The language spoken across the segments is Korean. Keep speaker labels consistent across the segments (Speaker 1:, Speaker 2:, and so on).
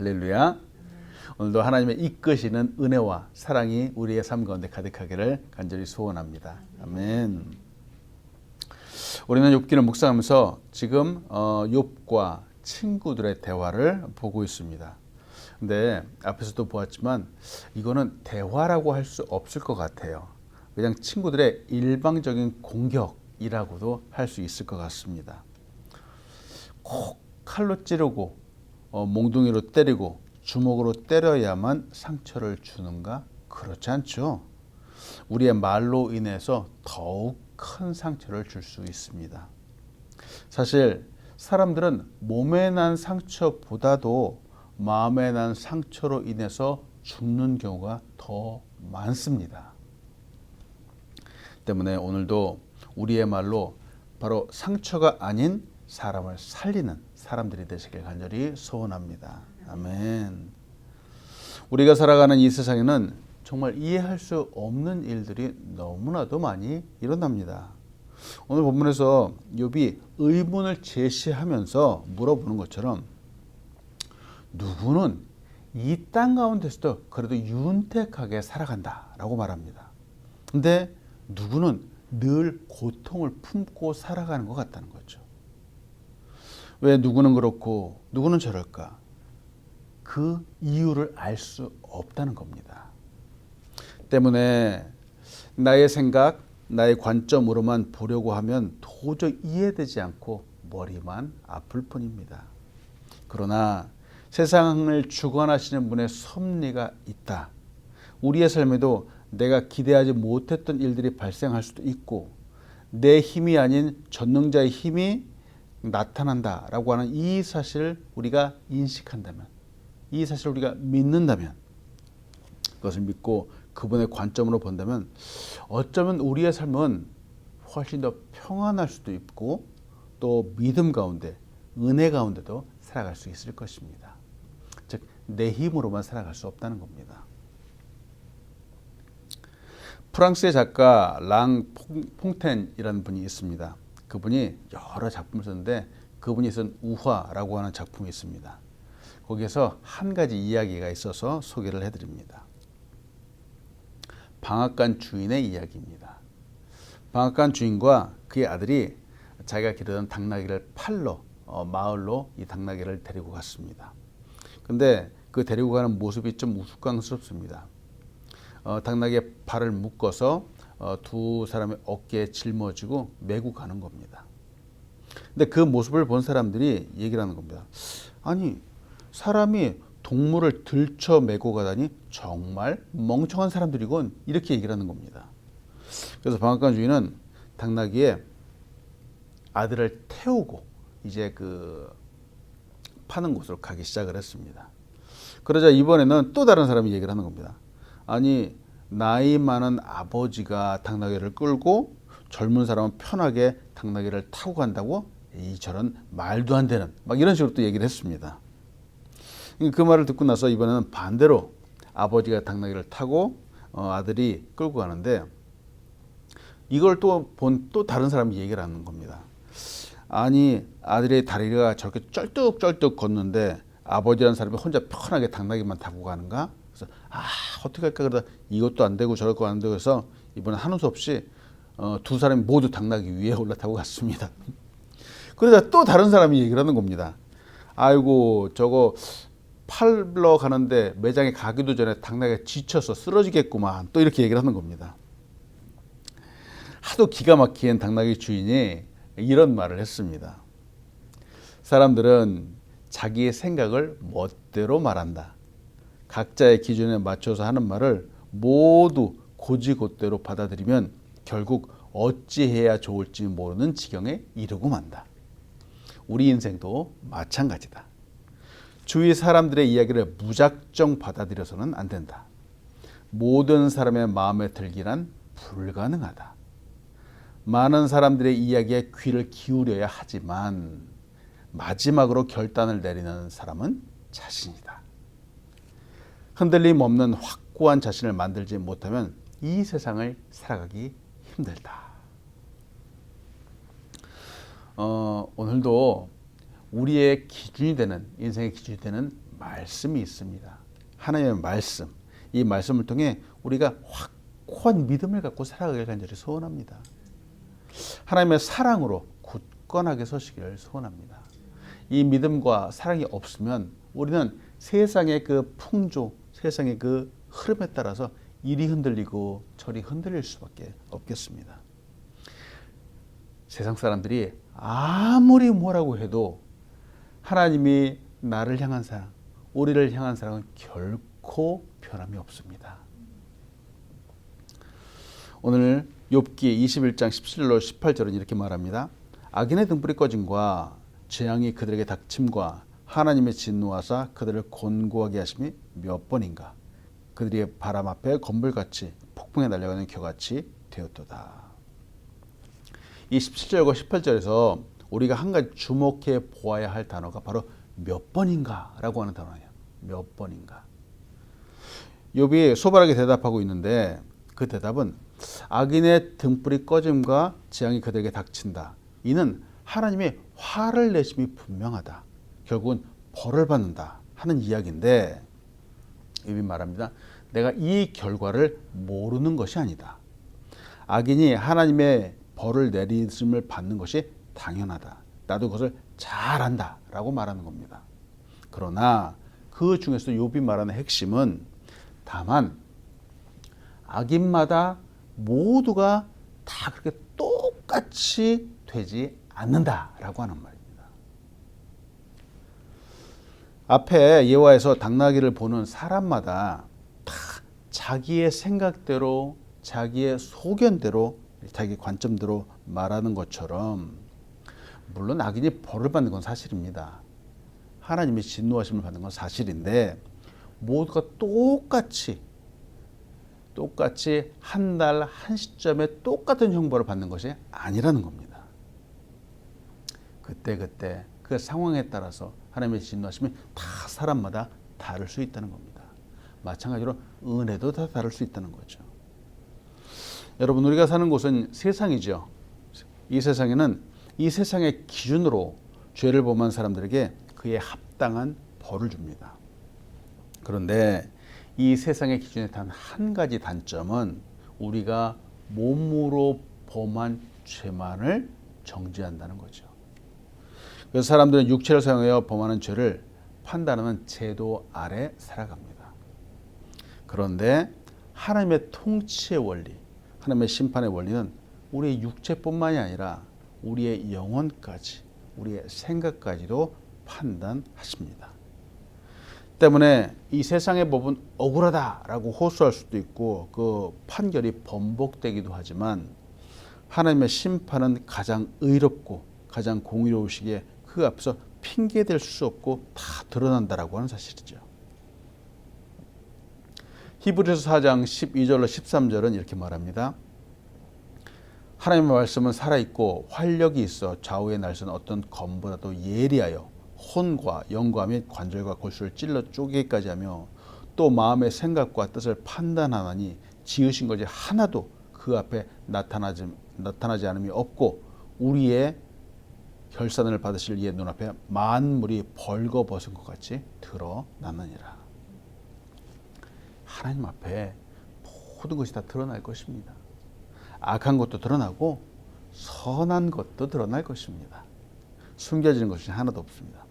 Speaker 1: 할렐루야. 오늘도 하나님의 이끄시는 은혜와 사랑이 우리의 삶 가운데 가득하기를 간절히 소원합니다. 아멘. 우리는 욥기를 묵상하면서 지금 욥과 친구들의 대화를 보고 있습니다. 근데 앞에서도 보았지만 이거는 대화라고 할 수 없을 것 같아요. 그냥 친구들의 일방적인 공격이라고도 할 수 있을 것 같습니다. 콕 칼로 찌르고 몽둥이로 때리고 주먹으로 때려야만 상처를 주는가? 그렇지 않죠. 우리의 말로 인해서 더욱 큰 상처를 줄 수 있습니다. 사실 사람들은 몸에 난 상처보다도 마음에 난 상처로 인해서 죽는 경우가 더 많습니다. 때문에 오늘도 우리의 말로 바로 상처가 아닌 사람을 살리는 사람들이 되시길 간절히 소원합니다. 아멘. 우리가 살아가는 이 세상에는 정말 이해할 수 없는 일들이 너무나도 많이 일어납니다. 오늘 본문에서 욥이 의문을 제시하면서 물어보는 것처럼 누구는 이 땅 가운데서도 그래도 윤택하게 살아간다라고 말합니다. 근데 누구는 늘 고통을 품고 살아가는 것 같다는 거죠. 왜 누구는 그렇고 누구는 저럴까? 그 이유를 알 수 없다는 겁니다. 때문에 나의 생각, 나의 관점으로만 보려고 하면 도저히 이해되지 않고 머리만 아플 뿐입니다. 그러나 세상을 주관하시는 분의 섭리가 있다. 우리의 삶에도 내가 기대하지 못했던 일들이 발생할 수도 있고 내 힘이 아닌 전능자의 힘이 나타난다라고 하는 이 사실을 우리가 인식한다면, 이 사실을 우리가 믿는다면, 그것을 믿고 그분의 관점으로 본다면 어쩌면 우리의 삶은 훨씬 더 평안할 수도 있고 또 믿음 가운데, 은혜 가운데도 살아갈 수 있을 것입니다. 즉, 내 힘으로만 살아갈 수 없다는 겁니다. 프랑스의 작가 랑 퐁텐이라는 분이 있습니다. 그분이 여러 작품을 썼는데 그분이 쓴 우화라고 하는 작품이 있습니다. 거기에서 한 가지 이야기가 있어서 소개를 해드립니다. 방앗간 주인의 이야기입니다. 방앗간 주인과 그의 아들이 자기가 기르던 당나귀를 팔러 마을로 이 당나귀를 데리고 갔습니다. 근데 그 데리고 가는 모습이 좀 우스꽝스럽습니다. 당나귀의 발을 묶어서 두 사람의 어깨에 짊어지고 메고 가는 겁니다. 근데 그 모습을 본 사람들이 얘기를 하는 겁니다. 아니, 사람이 동물을 들쳐 메고 가다니 정말 멍청한 사람들이군, 이렇게 얘기를 하는 겁니다. 그래서 방앗간 주인은 당나귀의 아들을 태우고 이제 그 파는 곳으로 가기 시작을 했습니다. 그러자 이번에는 또 다른 사람이 얘기를 하는 겁니다. 아니, 나이 많은 아버지가 당나귀를 끌고 젊은 사람은 편하게 당나귀를 타고 간다고? 저런 말도 안 되는, 막 이런 식으로 또 얘기를 했습니다. 그 말을 듣고 나서 이번에는 반대로 아버지가 당나귀를 타고 아들이 끌고 가는데 이걸 또 본 또 다른 사람이 얘기를 하는 겁니다. 아니, 아들의 다리가 저렇게 쩔뚝쩔뚝 걷는데 아버지라는 사람이 혼자 편하게 당나귀만 타고 가는가? 그래서 어떻게 할까 그러다 이것도 안 되고 저것도 안 되고 해서 이번엔 하는 수 없이 두 사람이 모두 당나귀 위에 올라타고 갔습니다. 그러다 또 다른 사람이 얘기를 하는 겁니다. 아이고, 저거 팔러 가는데 매장에 가기도 전에 당나귀가 지쳐서 쓰러지겠구만, 또 이렇게 얘기를 하는 겁니다. 하도 기가 막힌 당나귀 주인이 이런 말을 했습니다. 사람들은 자기의 생각을 멋대로 말한다. 각자의 기준에 맞춰서 하는 말을 모두 고지고대로 받아들이면 결국 어찌해야 좋을지 모르는 지경에 이르고 만다. 우리 인생도 마찬가지다. 주위 사람들의 이야기를 무작정 받아들여서는 안 된다. 모든 사람의 마음에 들기란 불가능하다. 많은 사람들의 이야기에 귀를 기울여야 하지만 마지막으로 결단을 내리는 사람은 자신이다. 흔들림 없는 확고한 자신을 만들지 못하면 이 세상을 살아가기 힘들다. 오늘도 우리의 기준이 되는, 인생의 기준이 되는 말씀이 있습니다. 하나님의 말씀, 이 말씀을 통해 우리가 확고한 믿음을 갖고 살아가길 간절히 소원합니다. 하나님의 사랑으로 굳건하게 서시기를 소원합니다. 이 믿음과 사랑이 없으면 우리는 세상의 그 풍조, 세상의 그 흐름에 따라서 이리 흔들리고 저리 흔들릴 수밖에 없겠습니다. 세상 사람들이 아무리 뭐라고 해도 하나님이 나를 향한 사랑, 우리를 향한 사랑은 결코 변함이 없습니다. 오늘 욥기 21장 17절 18절은 이렇게 말합니다. 악인의 등불이 꺼짐과 재앙이 그들에게 닥침과 하나님의 진노하사 그들을 곤고하게 하심이 몇 번인가. 그들이 바람 앞에 건불같이 폭풍에 날려가는 겨같이 되었도다. 이 17절과 18절에서 우리가 한 가지 주목해 보아야 할 단어가 바로 몇 번인가 라고 하는 단어예요. 몇 번인가. 욥이 소발하게 대답하고 있는데 그 대답은 악인의 등불이 꺼짐과 재앙이 그들에게 닥친다. 이는 하나님의 화를 내심이 분명하다. 결국은 벌을 받는다 하는 이야기인데 욥이 말합니다. 내가 이 결과를 모르는 것이 아니다. 악인이 하나님의 벌을 내리심을 받는 것이 당연하다. 나도 그것을 잘 안다 라고 말하는 겁니다. 그러나 그 중에서 욥이 말하는 핵심은 다만 악인마다 모두가 다 그렇게 똑같이 되지 않는다라고 하는 말입니다. 앞에 예화에서 당나귀를 보는 사람마다 다 자기의 생각대로 자기의 소견대로 자기 관점대로 말하는 것처럼 물론 악인이 벌을 받는 건 사실입니다. 하나님이 진노하심을 받는 건 사실인데 모두가 똑같이 한 날 한 시점에 똑같은 형벌을 받는 것이 아니라는 겁니다. 그때 그 상황에 따라서 하나님의 진노하심이 다 사람마다 다를 수 있다는 겁니다. 마찬가지로 은혜도 다 다를 수 있다는 거죠. 여러분 우리가 사는 곳은 세상이죠. 이 세상에는 이 세상의 기준으로 죄를 범한 사람들에게 그에 합당한 벌을 줍니다. 그런데 이 세상의 기준에 단 한 가지 단점은 우리가 몸으로 범한 죄만을 정죄한다는 거죠. 그래서 사람들은 육체를 사용하여 범하는 죄를 판단하는 제도 아래 살아갑니다. 그런데 하나님의 통치의 원리, 하나님의 심판의 원리는 우리의 육체뿐만이 아니라 우리의 영혼까지, 우리의 생각까지도 판단하십니다. 때문에 이 세상의 법은 억울하다라고 호소할 수도 있고 그 판결이 번복되기도 하지만 하나님의 심판은 가장 의롭고 가장 공의로우시기에 그 앞에서 핑계댈 수 없고 다 드러난다라고 하는 사실이죠. 히브리서 4장 12절로 13절은 이렇게 말합니다. 하나님의 말씀은 살아있고 활력이 있어 좌우에 날선 어떤 검보다도 예리하여 혼과 영과 및 관절과 골수를 찔러 쪼개기까지 하며 또 마음의 생각과 뜻을 판단하나니 지으신 것이 하나도 그 앞에 나타나지 않음이 없고 우리의 결산을 받으실 이의 눈앞에 만물이 벌거벗은 것 같이 드러나느니라. 하나님 앞에 모든 것이 다 드러날 것입니다. 악한 것도 드러나고 선한 것도 드러날 것입니다. 숨겨지는 것이 하나도 없습니다.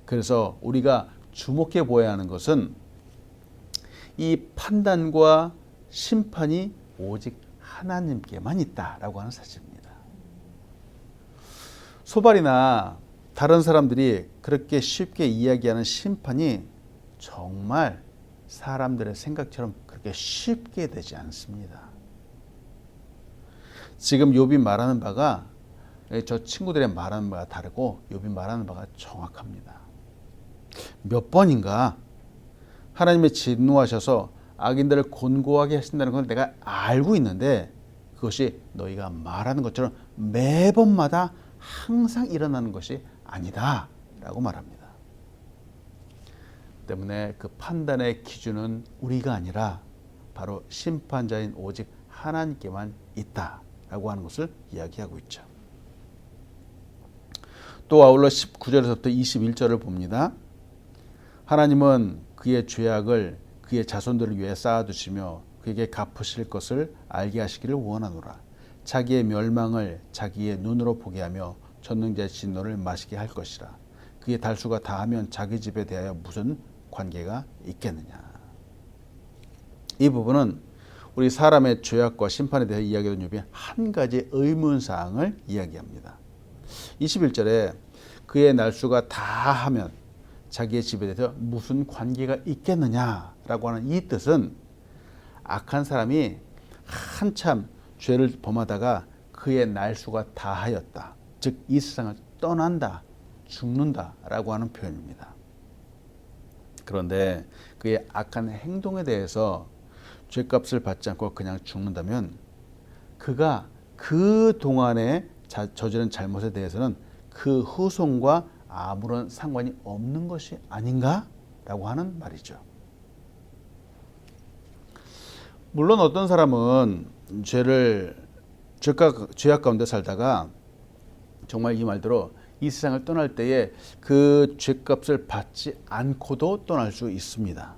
Speaker 1: 그래서 우리가 주목해 보아야 하는 것은 이 판단과 심판이 오직 하나님께만 있다라고 하는 사실입니다. 소발이나 다른 사람들이 그렇게 쉽게 이야기하는 심판이 정말 사람들의 생각처럼 그렇게 쉽게 되지 않습니다. 지금 욥이 말하는 바가 저 친구들의 말하는 바가 다르고 욥이 말하는 바가 정확합니다. 몇 번인가 하나님의 진노하셔서 악인들을 곤고하게 하신다는 건 내가 알고 있는데 그것이 너희가 말하는 것처럼 매번마다 항상 일어나는 것이 아니다 라고 말합니다. 때문에 그 판단의 기준은 우리가 아니라 바로 심판자인 오직 하나님께만 있다라고 하는 것을 이야기하고 있죠. 또 아울러 19절에서부터 21절을 봅니다. 하나님은 그의 죄악을 그의 자손들을 위해 쌓아두시며 그에게 갚으실 것을 알게 하시기를 원하노라. 자기의 멸망을 자기의 눈으로 보게 하며 전능자의 진노를 마시게 할 것이라. 그의 달수가 다하면 자기 집에 대하여 무슨 관계가 있겠느냐. 이 부분은 우리 사람의 죄악과 심판에 대해 이야기하는 욥이 한 가지 의문사항을 이야기합니다. 21절에 그의 날수가 다하면 자기의 집에 대해서 무슨 관계가 있겠느냐라고 하는 이 뜻은 악한 사람이 한참 죄를 범하다가 그의 날수가 다하였다. 즉 이 세상을 떠난다, 죽는다라고 하는 표현입니다. 그런데 그의 악한 행동에 대해서 죄값을 받지 않고 그냥 죽는다면 그가 그 동안에 저지른 잘못에 대해서는 그 후손과 아무런 상관이 없는 것이 아닌가라고 하는 말이죠. 물론 어떤 사람은 죄악 가운데 살다가 정말 이 말대로 이 세상을 떠날 때에 그 죄값을 받지 않고도 떠날 수 있습니다.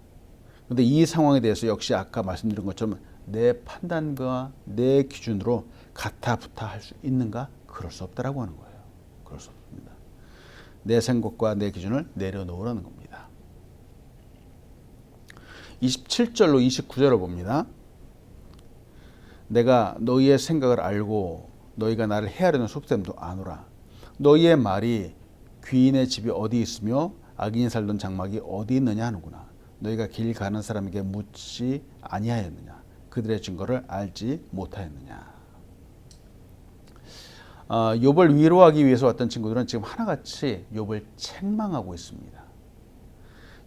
Speaker 1: 그런데 이 상황에 대해서 역시 아까 말씀드린 것처럼 내 판단과 내 기준으로 가타부타 할 수 있는가? 그럴 수 없다라고 하는 거예요. 그럴 수 없습니다. 내 생각과 내 기준을 내려놓으라는 겁니다. 27절로 29절을 봅니다. 내가 너희의 생각을 알고 너희가 나를 헤아리는 속셈도 아노라. 너희의 말이 귀인의 집이 어디 있으며 악인이 살던 장막이 어디 있느냐 하는구나. 너희가 길 가는 사람에게 묻지 아니하였느냐. 그들의 증거를 알지 못하였느냐. 욥을 위로하기 위해서 왔던 친구들은 지금 하나같이 욥을 책망하고 있습니다.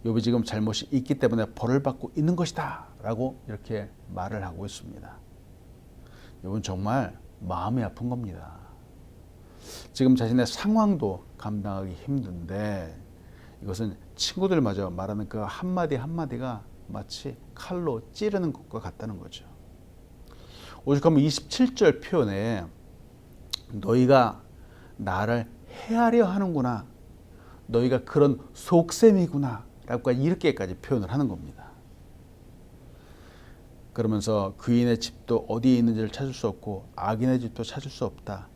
Speaker 1: 욥이 지금 잘못이 있기 때문에 벌을 받고 있는 것이다 라고 이렇게 말을 하고 있습니다. 욥은 정말 마음이 아픈 겁니다. 지금 자신의 상황도 감당하기 힘든데 이것은 친구들마저 말하는 그 한마디 한마디가 마치 칼로 찌르는 것과 같다는 거죠. 오죽하면 27절 표현에 너희가 나를 헤아려 하는구나, 너희가 그런 속셈이구나 라고 이렇게까지 표현을 하는 겁니다. 그러면서 귀인의 집도 어디에 있는지를 찾을 수 없고 악인의 집도 찾을 수 없다.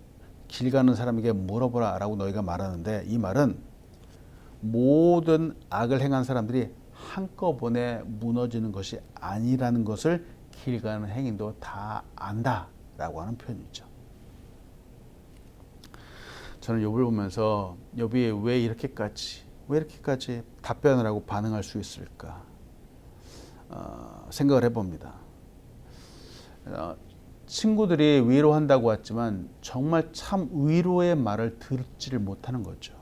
Speaker 1: 길 가는 사람에게 물어보라 라고 너희가 말하는데, 이 말은 모든 악을 행한 사람들이 한꺼번에 무너지는 것이 아니라는 것을 길 가는 행인도 다 안다라고 하는 표현이죠. 저는 욥을 보면서 욥이 왜 이렇게까지 답변을 하고 반응할 수 있을까 생각을 해봅니다. 친구들이 위로한다고 했지만 정말 참 위로의 말을 듣지를 못하는 거죠.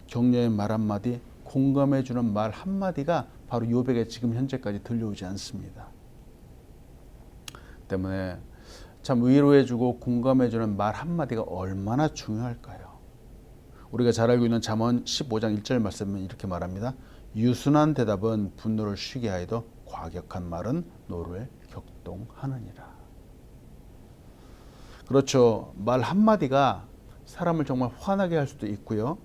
Speaker 1: 격려의 말 한마디, 공감해주는 말 한마디가 바로 욥에게 지금 현재까지 들려오지 않습니다. 때문에 참 위로해주고 공감해주는 말 한마디가 얼마나 중요할까요? 우리가 잘 알고 있는 잠언 15장 1절 말씀은 이렇게 말합니다. 유순한 대답은 분노를 쉬게 하여도 과격한 말은 노를 격동하느니라. 그렇죠. 말 한마디가 사람을 정말 화나게 할 수도 있고요.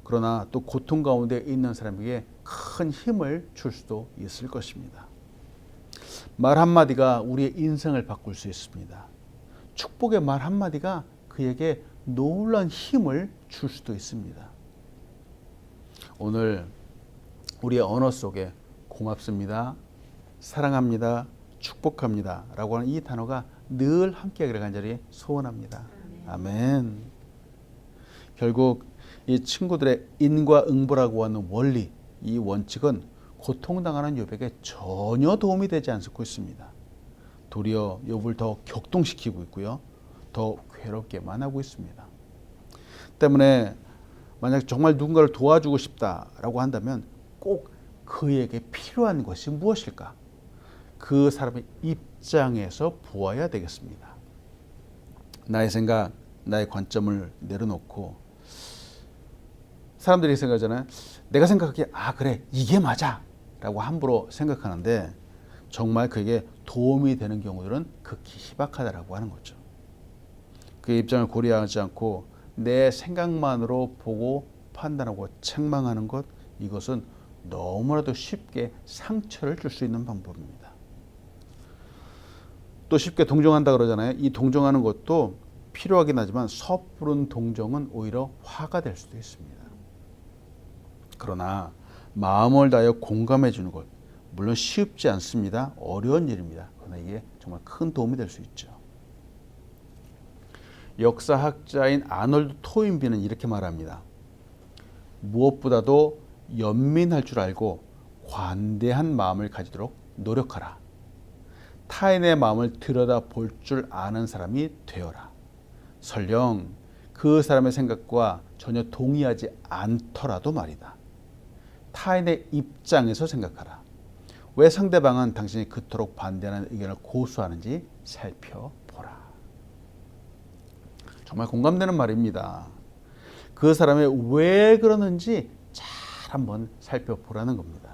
Speaker 1: 그러나 또 고통 가운데 있는 사람에게 큰 힘을 줄 수도 있을 것입니다. 말 한마디가 우리의 인생을 바꿀 수 있습니다. 축복의 말 한마디가 그에게 놀라운 힘을 줄 수도 있습니다. 오늘 우리의 언어 속에 고맙습니다, 사랑합니다, 축복합니다 라고 하는 이 단어가 늘 함께하기를 간절히 소원합니다. 아멘. 결국 이 친구들의 인과응보라고 하는 원리, 이 원칙은 고통당하는 욥에게 전혀 도움이 되지 않고 있습니다. 도리어 욥을 더 격동시키고 있고요, 더 괴롭게만 하고 있습니다. 때문에 만약 정말 누군가를 도와주고 싶다라고 한다면 꼭 그에게 필요한 것이 무엇일까? 그 사람의 입장에서 보아야 되겠습니다. 나의 생각, 나의 관점을 내려놓고, 사람들이 생각하잖아요. 내가 생각하기에 그래 이게 맞아 라고 함부로 생각하는데 정말 그에게 도움이 되는 경우들은 극히 희박하다라고 하는 거죠. 그의 입장을 고려하지 않고 내 생각만으로 보고 판단하고 책망하는 것, 이것은 너무나도 쉽게 상처를 줄 수 있는 방법입니다. 또 쉽게 동정한다 그러잖아요. 이 동정하는 것도 필요하긴 하지만 섣부른 동정은 오히려 화가 될 수도 있습니다. 그러나 마음을 다하여 공감해 주는 것, 물론 쉽지 않습니다. 어려운 일입니다. 그러나 이게 정말 큰 도움이 될 수 있죠. 역사학자인 아놀드 토인비는 이렇게 말합니다. 무엇보다도 연민할 줄 알고 관대한 마음을 가지도록 노력하라. 타인의 마음을 들여다볼 줄 아는 사람이 되어라. 설령 그 사람의 생각과 전혀 동의하지 않더라도 말이다. 타인의 입장에서 생각하라. 왜 상대방은 당신이 그토록 반대하는 의견을 고수하는지 살펴보라. 정말 공감되는 말입니다. 그 사람이 왜 그러는지 잘 한번 살펴보라는 겁니다.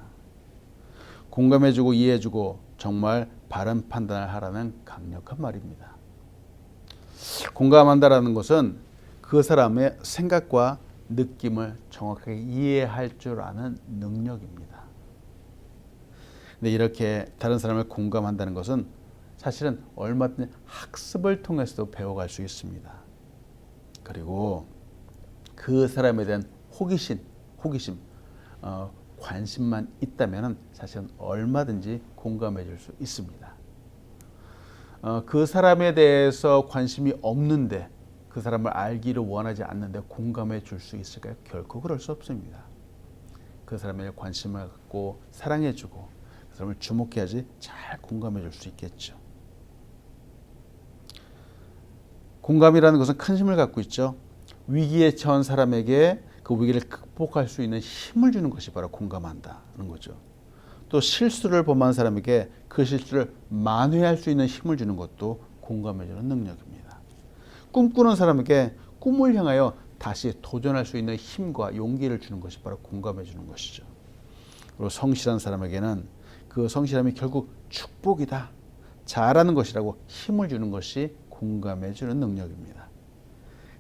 Speaker 1: 공감해주고 이해해주고 정말 바른 판단을 하라는 강력한 말입니다. 공감한다라는 것은 그 사람의 생각과 느낌을 정확하게 이해할 줄 아는 능력입니다. 근데 이렇게 다른 사람을 공감한다는 것은 사실은 얼마든지 학습을 통해서도 배워갈 수 있습니다. 그리고 그 사람에 대한 호기심, 관심만 있다면 사실은 얼마든지 공감해 줄 수 있습니다. 그 사람에 대해서 관심이 없는데 그 사람을 알기를 원하지 않는데 공감해 줄 수 있을까요? 결코 그럴 수 없습니다. 그 사람에 관심을 갖고 사랑해 주고 그 사람을 주목해야지 잘 공감해 줄 수 있겠죠. 공감이라는 것은 큰 힘을 갖고 있죠. 위기에 처한 사람에게 그 위기를 극복할 수 있는 힘을 주는 것이 바로 공감한다는 거죠. 또 실수를 범한 사람에게 그 실수를 만회할 수 있는 힘을 주는 것도 공감해주는 능력입니다. 꿈꾸는 사람에게 꿈을 향하여 다시 도전할 수 있는 힘과 용기를 주는 것이 바로 공감해주는 것이죠. 그리고 성실한 사람에게는 그 성실함이 결국 축복이다, 잘하는 것이라고 힘을 주는 것이 공감해주는 능력입니다.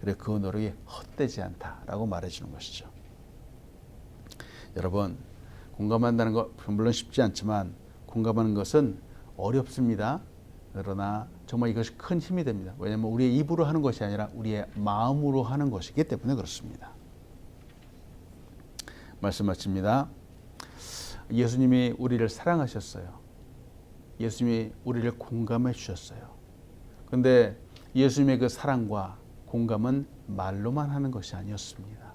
Speaker 1: 그리고 그 노력이 헛되지 않다라고 말해주는 것이죠. 여러분, 공감한다는 것 물론 쉽지 않지만 공감하는 것은 어렵습니다. 그러나 정말 이것이 큰 힘이 됩니다. 왜냐하면 우리의 입으로 하는 것이 아니라 우리의 마음으로 하는 것이기 때문에 그렇습니다. 말씀 마칩니다. 예수님이 우리를 사랑하셨어요. 예수님이 우리를 공감해 주셨어요. 그런데 예수님의 그 사랑과 공감은 말로만 하는 것이 아니었습니다.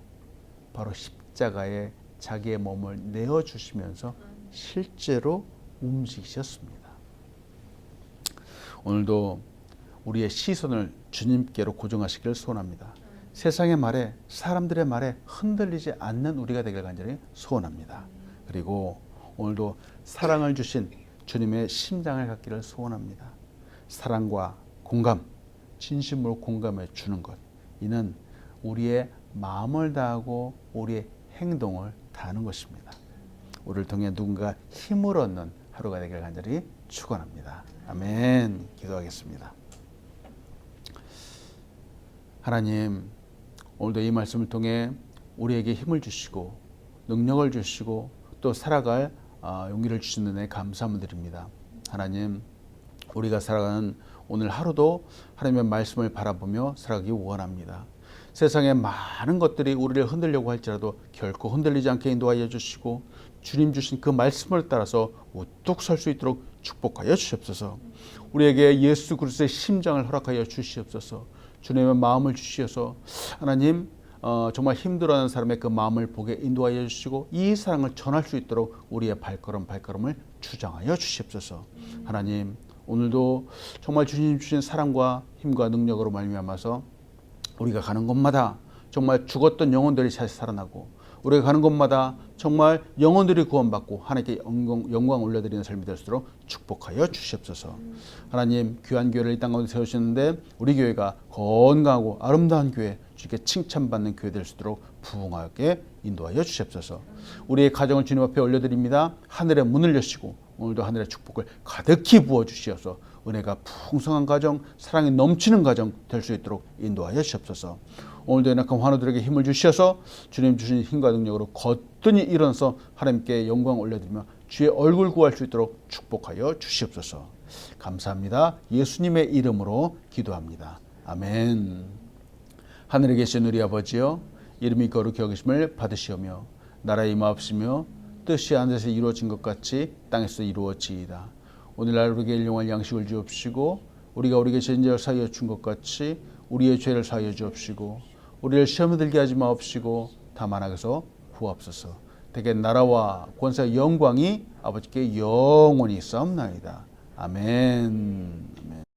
Speaker 1: 바로 십자가에 자기의 몸을 내어주시면서 실제로 움직이셨습니다. 오늘도 우리의 시선을 주님께로 고정하시기를 소원합니다. 세상의 말에, 사람들의 말에 흔들리지 않는 우리가 되길 간절히 소원합니다. 그리고 오늘도 사랑을 주신 주님의 심장을 갖기를 소원합니다. 사랑과 공감, 진심으로 공감해 주는 것, 이는 우리의 마음을 다하고 우리의 행동을 다하는 것입니다. 우리를 통해 누군가 힘을 얻는 하루가 되길 간절히 축원합니다. 아멘. 기도하겠습니다. 하나님, 오늘도 이 말씀을 통해 우리에게 힘을 주시고 능력을 주시고 또 살아갈 용기를 주시는 데 감사함을 드립니다. 하나님, 우리가 살아가는 오늘 하루도 하나님의 말씀을 바라보며 살아가기 원합니다. 세상의 많은 것들이 우리를 흔들려고 할지라도 결코 흔들리지 않게 인도하여 주시고 주님 주신 그 말씀을 따라서 우뚝 설 수 있도록 축복하여 주시옵소서. 우리에게 예수 그리스도의 심장을 허락하여 주시옵소서. 주님의 마음을 주시어서 하나님 정말 힘들어하는 사람의 그 마음을 보게 인도하여 주시고 이 사랑을 전할 수 있도록 우리의 발걸음을 주장하여 주시옵소서. 하나님, 오늘도 정말 주님 주신 사랑과 힘과 능력으로 말미암아서 우리가 가는 곳마다 정말 죽었던 영혼들이 다시 살아나고 우리가 가는 곳마다 정말 영혼들이 구원받고 하나님께 영광 올려드리는 삶이 될 수 있도록 축복하여 주시옵소서. 하나님, 귀한 교회를 이 땅 가운데 세우시는데 우리 교회가 건강하고 아름다운 교회, 주께 칭찬받는 교회 될 수 있도록 부흥하게 인도하여 주시옵소서. 우리의 가정을 주님 앞에 올려드립니다. 하늘의 문을 여시고 오늘도 하늘의 축복을 가득히 부어주시어서 은혜가 풍성한 가정, 사랑이 넘치는 가정 될 수 있도록 인도하여 주시옵소서. 오늘도 연약한 환우들에게 힘을 주셔서 주님 주신 힘과 능력으로 거뜬히 일어나서 하나님께 영광 올려드리며 주의 얼굴 구할 수 있도록 축복하여 주시옵소서. 감사합니다. 예수님의 이름으로 기도합니다. 아멘. 하늘에 계신 우리 아버지여, 이름이 거룩히 여기심을 받으시오며 나라의 임하옵시며 뜻이 하늘에서 이루어진 것 같이 땅에서 이루어지이다. 오늘날 우리에게 일용할 양식을 주옵시고 우리가 우리에게 죄인을 사하여 준 것 같이 우리의 죄를 사하여 주옵시고 우리를 시험에 들게 하지 마옵시고 다만 악에서 구하옵소서. 대개 나라와 권세와 영광이 아버지께 영원히 있사옵나이다. 아멘.